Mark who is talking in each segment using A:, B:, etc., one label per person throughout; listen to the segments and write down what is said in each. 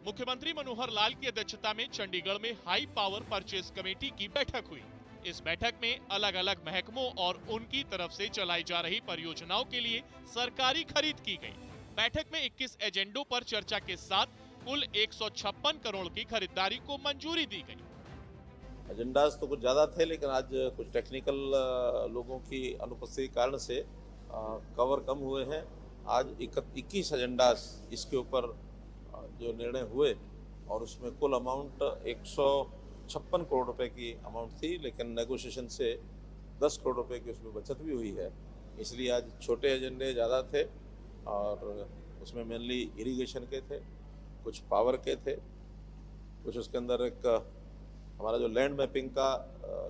A: मुख्यमंत्री मनोहर लाल की अध्यक्षता में चंडीगढ़ में हाई पावर परचेज कमेटी की बैठक हुई। इस बैठक में अलग अलग महकमों और उनकी तरफ से चलाई जा रही परियोजनाओं के लिए सरकारी खरीद की गई। बैठक में 21 एजेंडों पर चर्चा के साथ कुल 156 करोड़ की खरीदारी को मंजूरी दी गई।
B: एजेंडाज तो कुछ ज़्यादा थे, लेकिन आज कुछ टेक्निकल लोगों की अनुपस्थिति के कारण से कवर कम हुए हैं। आज 21 एजेंडाज इसके ऊपर जो निर्णय हुए और उसमें कुल अमाउंट 156 करोड़ रुपए की अमाउंट थी, लेकिन नेगोशिएशन से 10 करोड़ रुपए की उसमें बचत भी हुई है। इसलिए आज छोटे एजेंडे ज़्यादा थे और उसमें मेनली इरिगेशन के थे, कुछ पावर के थे, कुछ उसके अंदर एक हमारा जो लैंड मैपिंग का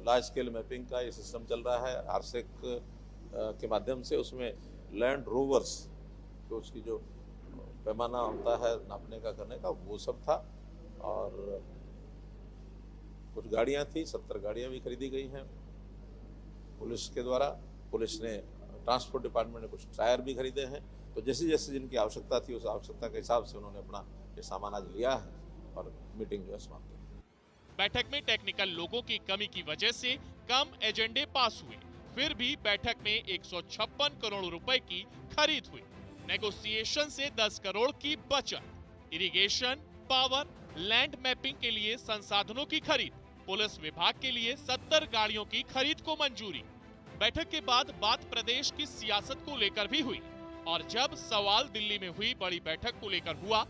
B: लार्ज स्केल मैपिंग का ये सिस्टम चल रहा है आरसेक के माध्यम से, उसमें लैंड रोवर्स तो उसकी जो पैमाना होता है नापने का करने का वो सब था। और कुछ गाड़ियां थी, 70 गाड़ियां भी खरीदी गई हैं पुलिस के द्वारा। पुलिस ने ट्रांसपोर्ट डिपार्टमेंट ने कुछ टायर भी खरीदे हैं। तो जैसे जैसे जिनकी आवश्यकता थी उस आवश्यकता के हिसाब से उन्होंने अपना ये सामान आज लिया है और मीटिंग जो है समाप्त हुई।
A: बैठक में टेक्निकल लोगों की कमी की वजह से कम एजेंडे पास हुए, फिर भी बैठक में 156 करोड़ रुपए की खरीद हुई। नेगोशिएशन से 10 करोड़ की बचत। इरिगेशन, पावर, लैंड मैपिंग के लिए संसाधनों की खरीद, पुलिस विभाग के लिए 70 गाड़ियों की खरीद को मंजूरी। बैठक के बाद बात प्रदेश की सियासत को लेकर भी हुई और जब सवाल दिल्ली में हुई बड़ी बैठक को लेकर हुआ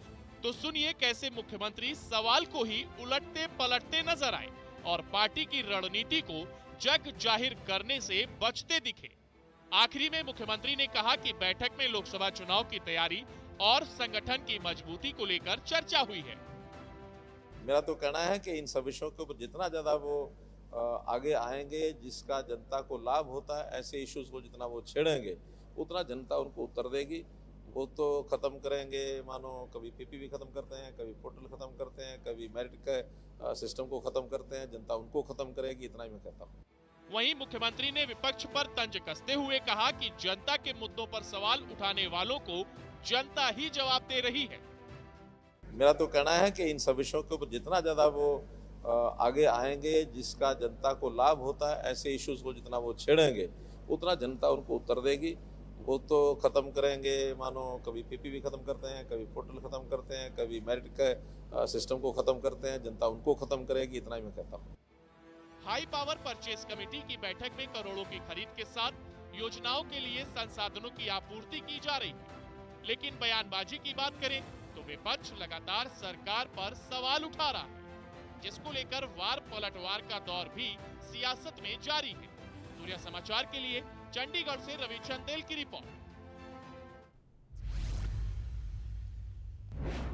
A: तो सुनिए कैसे मुख्यमंत्री सवाल को ही उलटते पलटते नजर आए और पार्टी की रणनीति को जग जाहिर करने से बचते दिखे। आखिरी में मुख्यमंत्री ने कहा कि बैठक में लोकसभा चुनाव की तैयारी और संगठन की मजबूती को लेकर चर्चा हुई है।
B: मेरा तो कहना है कि इन सब विषयों के ऊपर जितना ज्यादा वो आगे आएंगे, जिसका जनता को लाभ होता है, ऐसे इश्यूज को जितना वो छेड़ेंगे उतना जनता उनको उत्तर देगी। वो तो खत्म करेंगे, मानो कभी पीपीपी खत्म करते हैं, कभी पोर्टल खत्म करते हैं, कभी मेरिट के सिस्टम को खत्म करते हैं, जनता उनको खत्म करेगी, इतना ही मैं कहता हूँ।
A: वहीं मुख्यमंत्री ने विपक्ष पर तंज कसते हुए कहा कि जनता के मुद्दों पर सवाल उठाने वालों को जनता ही जवाब दे रही है।
B: मेरा तो कहना है कि इन सब विषयों के ऊपर जितना ज्यादा वो आगे आएंगे, जिसका जनता को लाभ होता है, ऐसे इश्यूज को जितना वो छेड़ेंगे उतना जनता उनको उत्तर देगी। वो तो खत्म करेंगे, मानो कभी पीपीपी खत्म करते हैं, कभी पोर्टल खत्म करते हैं, कभी मेरिट के सिस्टम को खत्म करते हैं, जनता उनको खत्म करेगी, इतना ही मैं कहता हूँ।
A: हाई पावर परचेज कमेटी की बैठक में करोड़ों की खरीद के साथ योजनाओं के लिए संसाधनों की आपूर्ति की जा रही है, लेकिन बयानबाजी की बात करें तो विपक्ष लगातार सरकार पर सवाल उठा रहा है, जिसको लेकर वार पलटवार का दौर भी सियासत में जारी है। सूर्य समाचार के लिए चंडीगढ़ से रविचंद देल की रिपोर्ट।